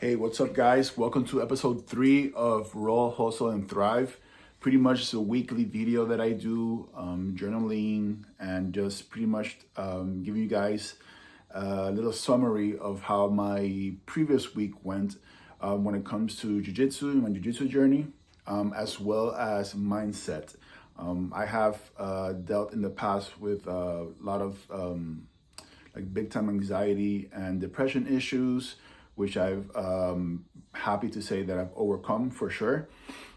Hey, what's up, guys? Welcome to episode 3 of Roll, Hustle, and Thrive. Pretty much it's a weekly video that I do, journaling, and just pretty much giving you guys a little summary of how my previous week went when it comes to jiu-jitsu, my jiu-jitsu journey, as well as mindset. I have dealt in the past with a lot of like big time anxiety and depression issues, which I've happy to say that I've overcome for sure.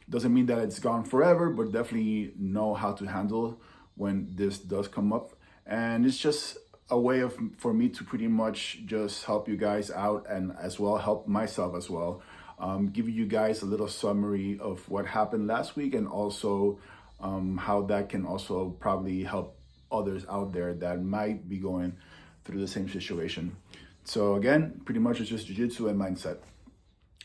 Doesn't mean that it's gone forever, but definitely know how to handle when this does come up. And it's just a way of for me to pretty much just help you guys out and as well help myself as well. Give you guys a little summary of what happened last week and also how that can also probably help others out there that might be going through the same situation. So again, pretty much it's just jiu-jitsu and mindset.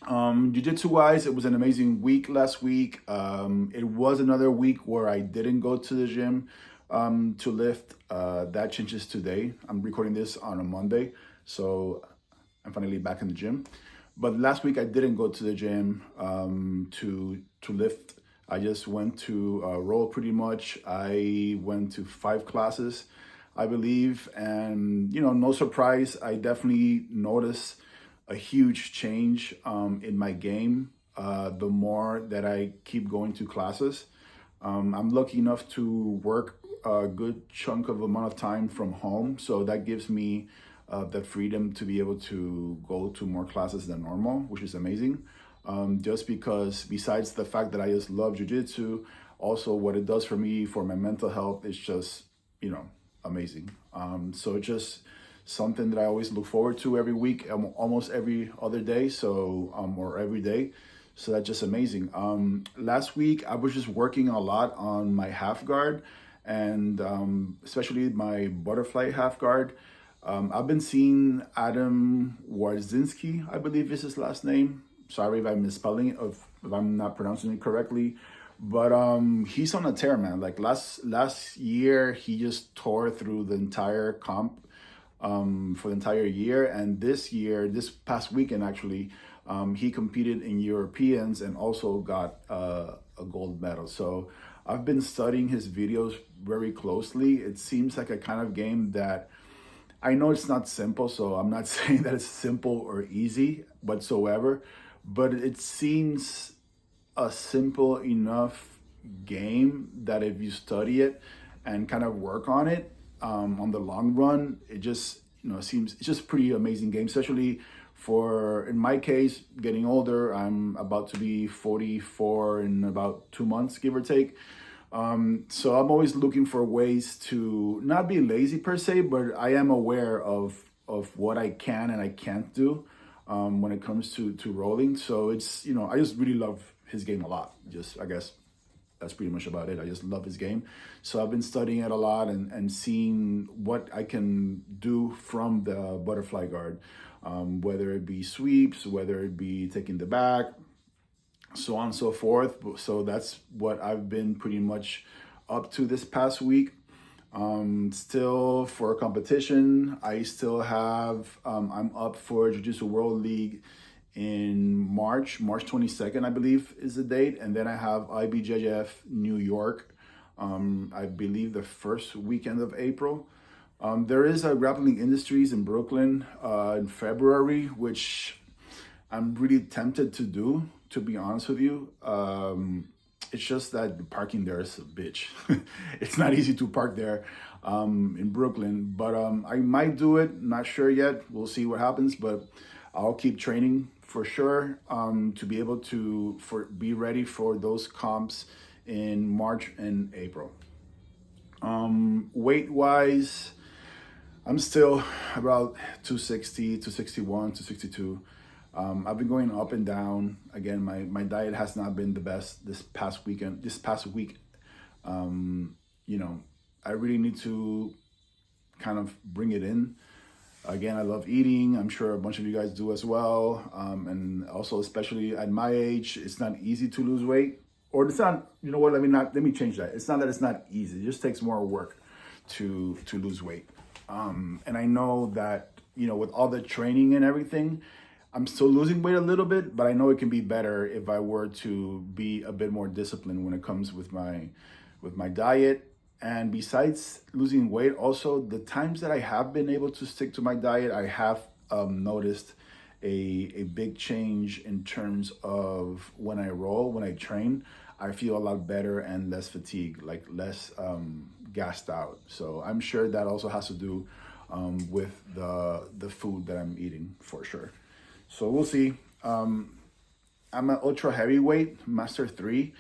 Jiu-jitsu wise, it was an amazing week last week. It was another week where I didn't go to the gym to lift. That changes today. I'm recording this on a Monday, so I'm finally back in the gym. But last week I didn't go to the gym to lift. I just went to roll pretty much. I went to 5 classes, I believe, and no surprise, I definitely noticed a huge change in my game the more that I keep going to classes. I'm lucky enough to work a good chunk of amount of time from home, so that gives me the freedom to be able to go to more classes than normal, which is amazing. Just because besides the fact that I just love jiu-jitsu, also what it does for me for my mental health is just amazing. So just something that I always look forward to every week, almost every other day, so or every day. So that's just amazing. Last week I was just working a lot on my half guard and especially my butterfly half guard. I've been seeing Adam Warzinski, I believe is his last name. Sorry if I'm misspelling it, if I'm not pronouncing it correctly. But he's on a tear, man. Like last year, he just tore through the entire comp for the entire year. And this past weekend, actually, he competed in Europeans and also got a gold medal. So I've been studying his videos very closely. It seems like a kind of game that I know it's not simple, so I'm not saying that it's simple or easy whatsoever, but it seems a simple enough game that if you study it and kind of work on it on the long run, it just seems it's just a pretty amazing game, especially for, in my case, getting older. I'm about to be 44 in about 2 months, give or take. So I'm always looking for ways to not be lazy per se, but I am aware of what I can and I can't do when it comes to rolling. So it's, I just really love his game a lot. I guess that's pretty much about it. I just love his game. So I've been studying it a lot and seeing what I can do from the butterfly guard, whether it be sweeps, whether it be taking the back, so on and so forth. So that's what I've been pretty much up to this past week. Still for competition, I still have, I'm up for Jiu-Jitsu World League in March 22nd, I believe is the date. And then I have IBJJF New York, I believe the first weekend of April. There is a Grappling Industries in Brooklyn in February, which I'm really tempted to do, to be honest with you. It's just that the parking there is a bitch. It's not easy to park there in Brooklyn, but I might do it. Not sure yet. We'll see what happens, but I'll keep training for sure to be able to be ready for those comps in March and April. Weight wise, I'm still about 260, 261, 262. I've been going up and down. Again, my diet has not been the best this past week. I really need to kind of bring it in. Again, I love eating. I'm sure a bunch of you guys do as well. And also, especially at my age, it's not easy to lose weight. Or it's not, let me change that. It's not that it's not easy. It just takes more work to lose weight. And I know that, with all the training and everything, I'm still losing weight a little bit, but I know it can be better if I were to be a bit more disciplined when it comes with my diet. And besides losing weight, also the times that I have been able to stick to my diet, I have noticed a big change in terms of when I roll, when I train. I feel a lot better and less fatigued, like less gassed out. So I'm sure that also has to do with the food that I'm eating for sure. So we'll see. I'm an ultra heavyweight, master three.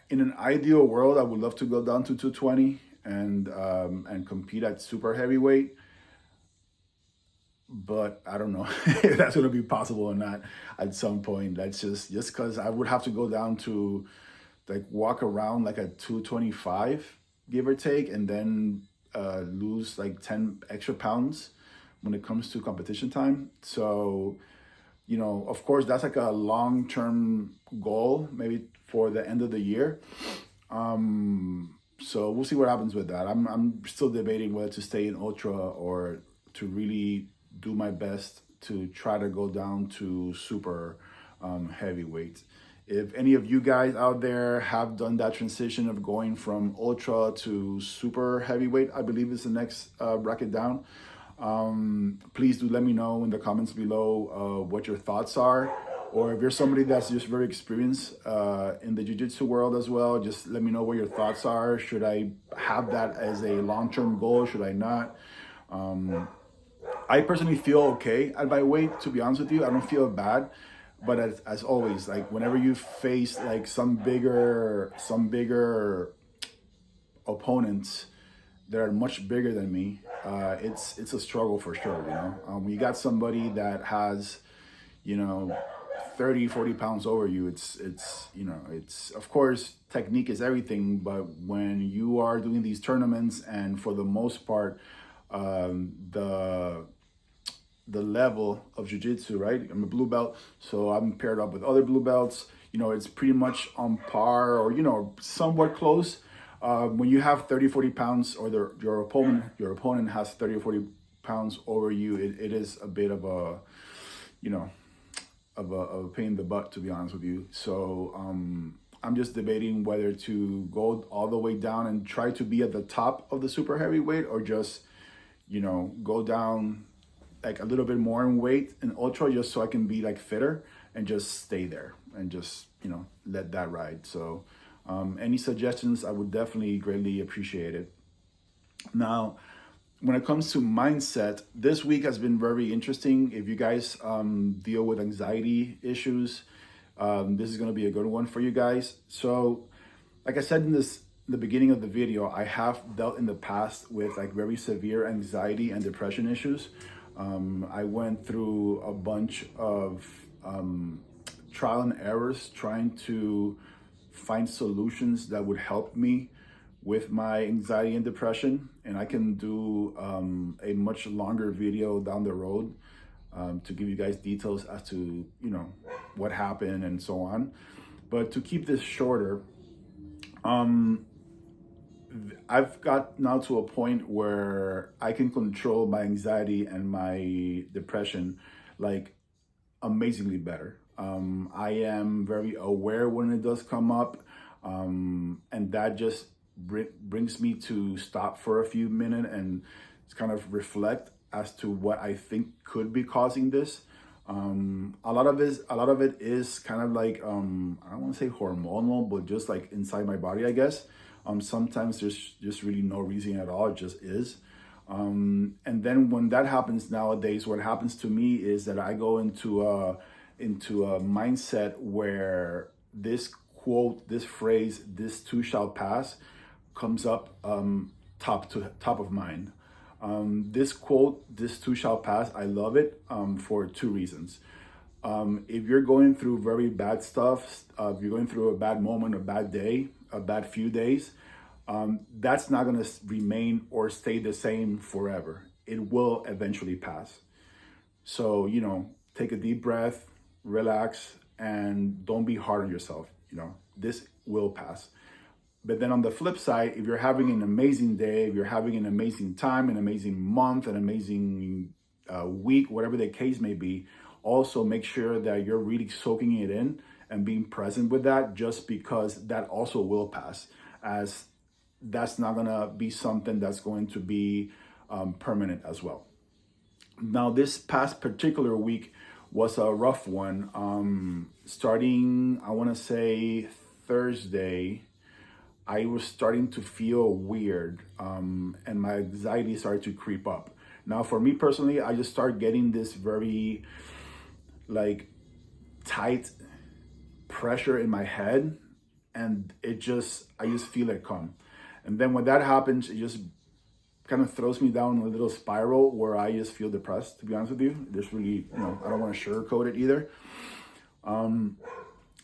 In an ideal world, I would love to go down to 220 and compete at super heavyweight, but I don't know if that's gonna be possible or not at some point. That's just because I would have to go down to like walk around like at 225, give or take, and then lose like 10 extra pounds when it comes to competition time. So, you know, of course, that's like a long-term goal, maybe for the end of the year. So we'll see what happens with that. I'm still debating whether to stay in ultra or to really do my best to try to go down to super heavyweight. If any of you guys out there have done that transition of going from ultra to super heavyweight, I believe is the next bracket down. Please do let me know in the comments below what your thoughts are, or if you're somebody that's just very experienced in the jiu-jitsu world as well, just let me know what your thoughts are. Should I have that as a long-term goal? Should I not? I personally feel okay at my weight, to be honest with you. I don't feel bad. But as always, like whenever you face like some bigger opponents that are much bigger than me, it's a struggle for sure, you know. When you got somebody that has, you know, 30-40 pounds over you, it's you know, it's of course technique is everything, but when you are doing these tournaments and for the most part the level of jiu-jitsu, right? I'm a blue belt, so I'm paired up with other blue belts. You know, it's pretty much on par or, you know, somewhat close. When you have 30-40 pounds or your opponent has 30 or 40 pounds over you, it is a bit of a, you know, of a pain in the butt, to be honest with you. So I'm just debating whether to go all the way down and try to be at the top of the super heavyweight, or just, you know, go down like a little bit more in weight in ultra, just so I can be like fitter and just stay there and just, you know, let that ride. So any suggestions, I would definitely greatly appreciate it. Now, when it comes to mindset, this week has been very interesting. If you guys deal with anxiety issues, this is going to be a good one for you guys. So like I said in the beginning of the video, I have dealt in the past with like very severe anxiety and depression issues. I went through a bunch of trial and errors trying to find solutions that would help me with my anxiety and depression. And I can do a much longer video down the road to give you guys details as to, you know, what happened and so on. But to keep this shorter, I've got now to a point where I can control my anxiety and my depression like amazingly better. I am very aware when it does come up, and that just brings me to stop for a few minutes and kind of reflect as to what I think could be causing this. A lot of it is kind of like I don't want to say hormonal, but just like inside my body, I guess. Sometimes there's just really no reason at all. It just is. And then when that happens nowadays, what happens to me is that I go into a mindset where this quote, this phrase, "this too shall pass," comes up top of mind. This quote, "this too shall pass," I love it for two reasons. If you're going through very bad stuff, if you're going through a bad moment, a bad day, a bad few days, that's not going to remain or stay the same forever. It will eventually pass. So, you know, take a deep breath, relax, and don't be hard on yourself. You know, this will pass. But then on the flip side, if you're having an amazing day, if you're having an amazing time, an amazing month, an amazing week, whatever the case may be, also make sure that you're really soaking it in and being present with that, just because that also will pass, as that's not gonna be something that's going to be permanent as well. Now, this past particular week was a rough one. Starting, I want to say Thursday, I was starting to feel weird, and my anxiety started to creep up. Now, for me personally, I just started getting this very like tight pressure in my head, and I just feel it come. And then when that happens, it just kind of throws me down a little spiral where I just feel depressed, to be honest with you. There's really, I don't want to sugarcoat it either.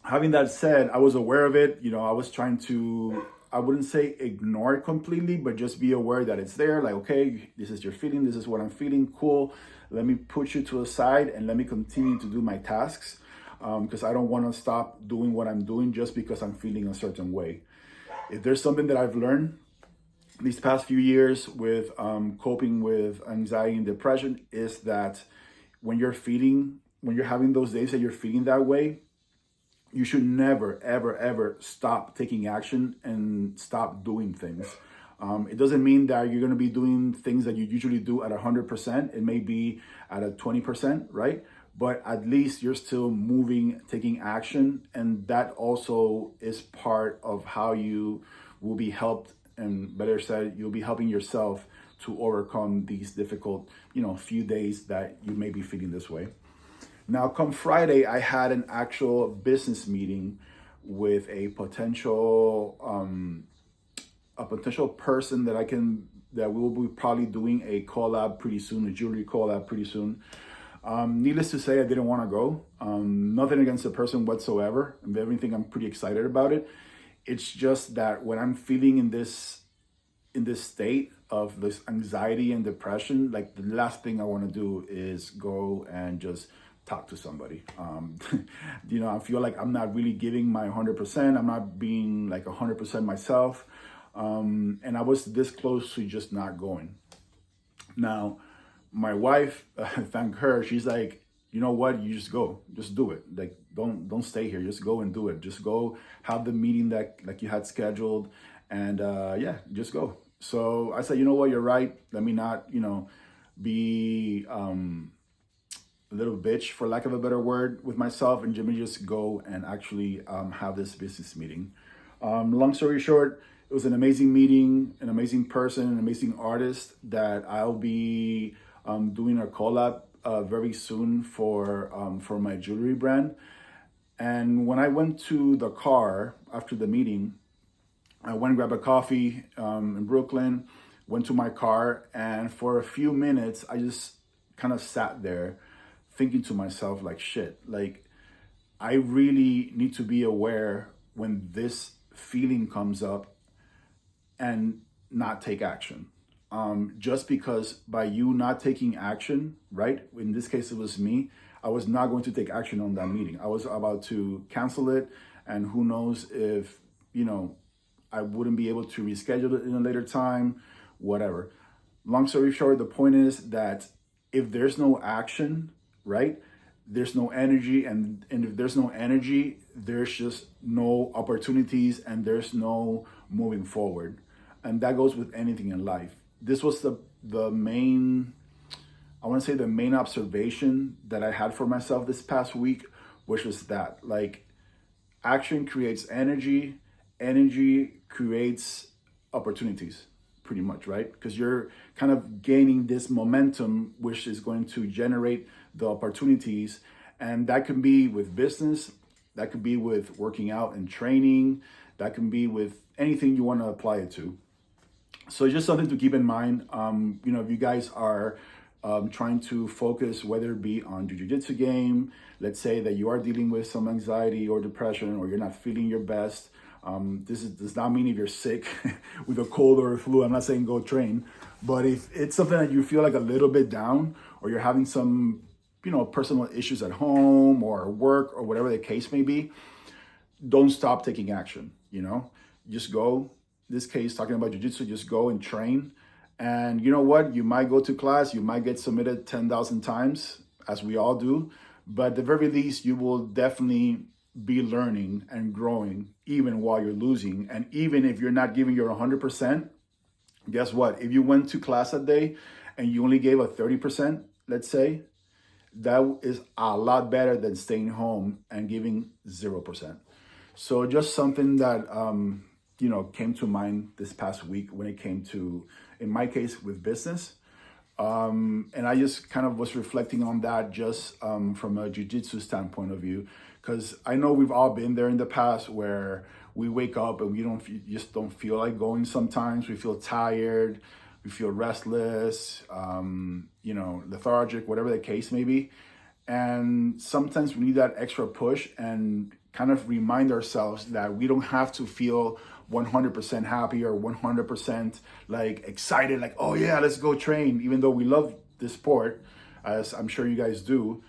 Having that said, I was aware of it. I was trying to, I wouldn't say ignore it completely, but just be aware that it's there. Like, okay, this is your feeling. This is what I'm feeling. Cool. Let me put you to a side and let me continue to do my tasks, because I don't want to stop doing what I'm doing just because I'm feeling a certain way. If there's something that I've learned these past few years with coping with anxiety and depression, is that when you're having those days that you're feeling that way, you should never, ever, ever stop taking action and stop doing things. It doesn't mean that you're going to be doing things that you usually do at 100%. It may be at a 20%, right? But at least you're still moving, taking action. And that also is part of how you will be helped, and better said, you'll be helping yourself to overcome these difficult, few days that you may be feeling this way. Now, come Friday, I had an actual business meeting with a potential person that we will be probably doing a collab pretty soon, a jewelry collab pretty soon. Needless to say, I didn't want to go. Nothing against the person whatsoever. Everything, I'm pretty excited about it. It's just that when I'm feeling in this state of this anxiety and depression, like the last thing I want to do is go and just talk to somebody. I feel like I'm not really giving my 100%. I'm not being like 100% myself. And I was this close to just not going. Now, my wife, thank her, she's like, you know what, you just go, just do it. Like, don't stay here, just go and do it. Just go have the meeting that like you had scheduled, and just go. So I said, you know what, you're right. Let me not, be a little bitch, for lack of a better word, with myself, and Jimmy just go and actually have this business meeting. Long story short, it was an amazing meeting, an amazing person, an amazing artist that I'll be doing a collab very soon for my jewelry brand. And when I went to the car after the meeting, I went and grabbed a coffee in Brooklyn, went to my car, and for a few minutes, I just kind of sat there thinking to myself, like, shit, like, I really need to be aware when this feeling comes up and not take action. Just because by you not taking action, right? In this case, it was me. I was not going to take action on that meeting. I was about to cancel it, and who knows if, I wouldn't be able to reschedule it in a later time, whatever. Long story short, the point is that if there's no action, right, there's no energy, and if there's no energy, there's just no opportunities, and there's no moving forward. And that goes with anything in life. This was the main observation that I had for myself this past week, which was that, like, action creates energy, energy creates opportunities, pretty much, right? Because you're kind of gaining this momentum, which is going to generate the opportunities. And that can be with business, that could be with working out and training, that can be with anything you want to apply it to. So just something to keep in mind. If you guys are trying to focus, whether it be on jiu-jitsu game, let's say that you are dealing with some anxiety or depression, or you're not feeling your best. Does not mean if you're sick with a cold or a flu. I'm not saying go train, but if it's something that you feel like a little bit down, or you're having some, personal issues at home or work or whatever the case may be, don't stop taking action. Just go. This case, talking about jiu-jitsu, just go and train And you know what? You might go to class, you might get submitted 10,000 times, as we all do, but at the very least, you will definitely be learning and growing even while you're losing. And even if you're not giving your 100%, guess what? If you went to class that day and you only gave a 30%, let's say, that is a lot better than staying home and giving 0%. So just something that came to mind this past week when it came to, in my case, with business. And I just kind of was reflecting on that just from a jiu-jitsu standpoint of view, because I know we've all been there in the past where we wake up and we just don't feel like going sometimes. We feel tired, we feel restless, lethargic, whatever the case may be. And sometimes we need that extra push and kind of remind ourselves that we don't have to feel 100% happy or 100% like excited, like, oh yeah, let's go train, even though we love this sport, as I'm sure you guys do.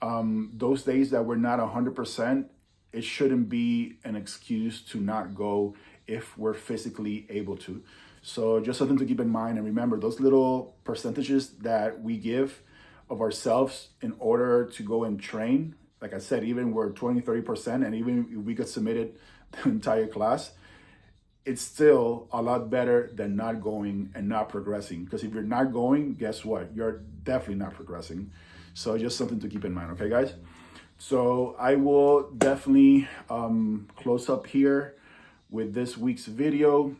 Those days that we're not 100%, it shouldn't be an excuse to not go if we're physically able to. So just something to keep in mind. And remember, those little percentages that we give of ourselves in order to go and train, like I said, even we're 20, 30%, and even if we get submitted the entire class, it's still a lot better than not going and not progressing. Because if you're not going, guess what? You're definitely not progressing. So just something to keep in mind, okay, guys? So I will definitely close up here with this week's video.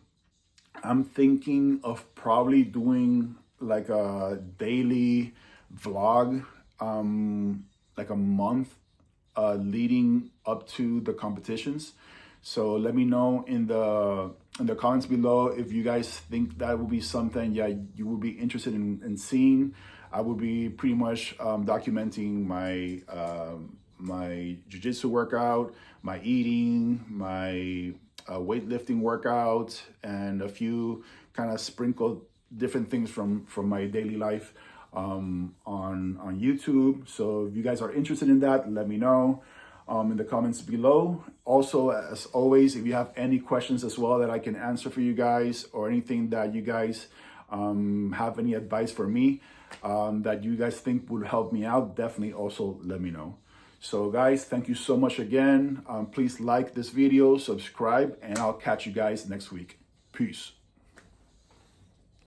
I'm thinking of probably doing like a daily vlog, like a month leading up to the competitions. So let me know in the comments below if you guys think that would be something you would be interested in seeing. I will be pretty much documenting my my jiu-jitsu workout, my eating, my weightlifting workout, and a few kind of sprinkled different things from my daily life on YouTube. So if you guys are interested in that, let me know in the comments below. Also, as always, if you have any questions as well that I can answer for you guys, or anything that you guys have any advice for me that you guys think would help me out, definitely also let me know. So guys, thank you so much again. Please like this video, subscribe, and I'll catch you guys next week. Peace.